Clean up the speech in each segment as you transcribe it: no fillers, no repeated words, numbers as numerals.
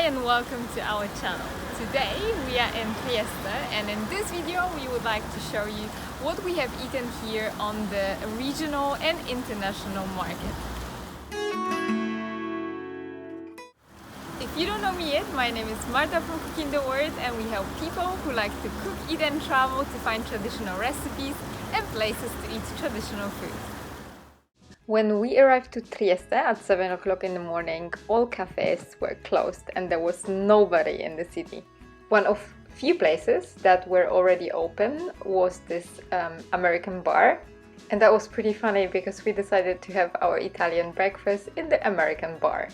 and welcome to our channel. Today we are in Trieste, and in this video we would like to show you what we have eaten here on the regional and international market. If you don't know me yet, my name is Marta from Cooking the World, and we help people who like to cook, eat and travel to find traditional recipes and places to eat traditional food. When we arrived to Trieste at 7 o'clock in the morning, all cafes were closed and there was nobody in the city. One of few places that were already open was this American bar, and that was pretty funny because we decided to have our Italian breakfast in the American bar.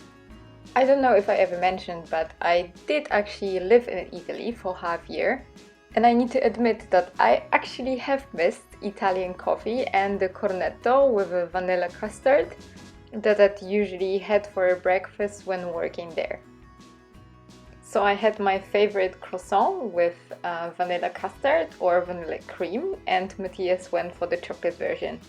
I don't know if I ever mentioned, but I did actually live in Italy for half a year, and I need to admit that I actually have missed Italian coffee and the cornetto with a vanilla custard that I usually had for a breakfast when working there. So I had my favorite croissant with vanilla custard or vanilla cream, and Matthias went for the chocolate version.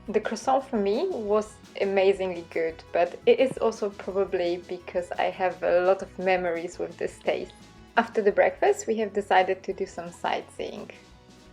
The croissant for me was amazingly good, but it is also probably because I have a lot of memories with this taste. After the breakfast, we have decided to do some sightseeing.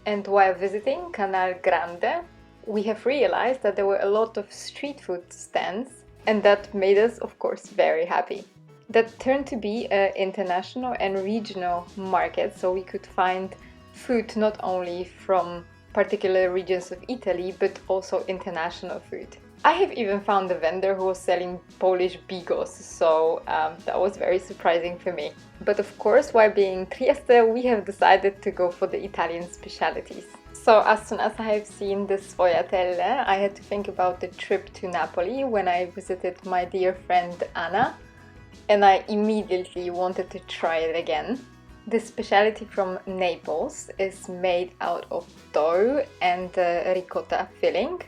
And while visiting Canal Grande, we have realized that there were a lot of street food stands, and that made us, of course, very happy. That turned to be an international and regional market, so we could find food not only from particular regions of Italy, but also international food. I have even found a vendor who was selling Polish bigos, so that was very surprising for me. But of course, while being in Trieste, we have decided to go for the Italian specialities. So as soon as I have seen the Sfogliatelle, I had to think about the trip to Napoli when I visited my dear friend Anna, and I immediately wanted to try it again. The specialty from Naples is made out of dough and ricotta filling.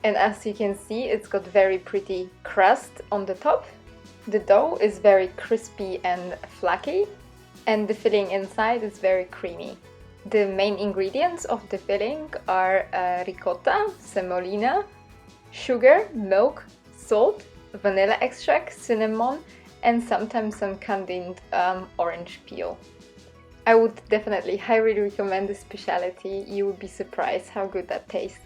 And as you can see, it's got very pretty crust on the top. The dough is very crispy and flaky, and the filling inside is very creamy. The main ingredients of the filling are ricotta, semolina, sugar, milk, salt, vanilla extract, cinnamon, and sometimes some candied orange peel. I would definitely highly recommend this specialty. You would be surprised how good that tastes.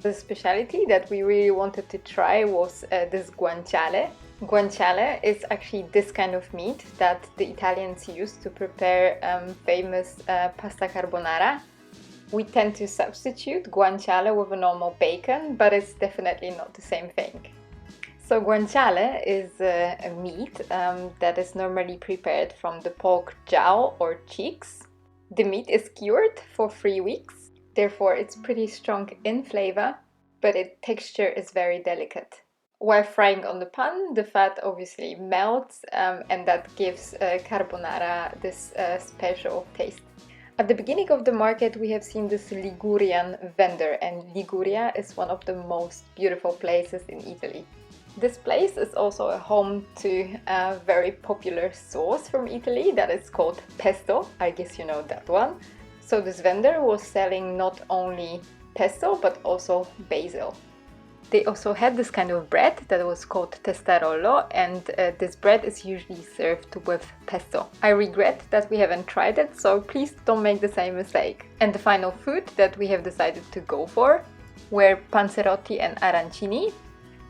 The specialty that we really wanted to try was this guanciale. Guanciale is actually this kind of meat that the Italians use to prepare famous pasta carbonara. We tend to substitute guanciale with a normal bacon, but it's definitely not the same thing. So guanciale is a meat that is normally prepared from the pork jowl or cheeks. The meat is cured for 3 weeks. Therefore, it's pretty strong in flavor, but its texture is very delicate. While frying on the pan, the fat obviously melts, and that gives carbonara this special taste. At the beginning of the market, we have seen this Ligurian vendor, and Liguria is one of the most beautiful places in Italy. This place is also a home to a very popular sauce from Italy that is called Pesto. I guess you know that one. So this vendor was selling not only pesto but also basil. They also had this kind of bread that was called Testarolo, and this bread is usually served with pesto. I regret that we haven't tried it, so please don't make the same mistake. And the final food that we have decided to go for were Panzeroti and Arancini.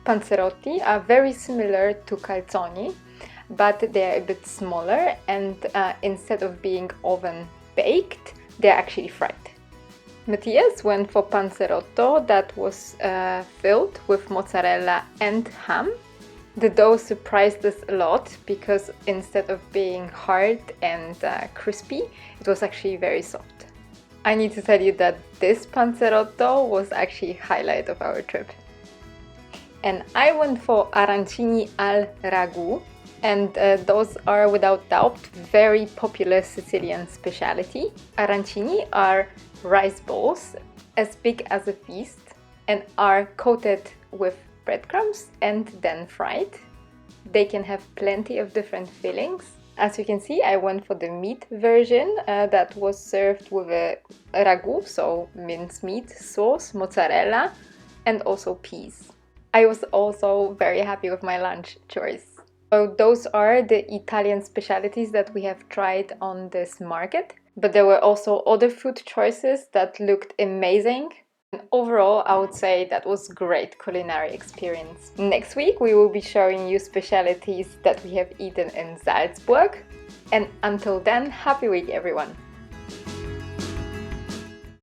Panzeroti are very similar to calzoni, but they are a bit smaller, and instead of being oven baked, they're actually fried. Matthias went for panzerotto that was filled with mozzarella and ham. The dough surprised us a lot because instead of being hard and crispy, it was actually very soft. I need to tell you that this panzerotto was actually highlight of our trip. And I went for arancini al ragù, and those are without doubt very popular Sicilian specialty. Arancini are rice balls as big as a fist and are coated with breadcrumbs and then fried. They can have plenty of different fillings. As you can see, I went for the meat version that was served with a ragù, so mincemeat, sauce, mozzarella, and also peas. I was also very happy with my lunch choice. So those are the Italian specialties that we have tried on this market. But there were also other food choices that looked amazing. And overall, I would say that was a great culinary experience. Next week, we will be showing you specialties that we have eaten in Salzburg. And until then, happy week, everyone!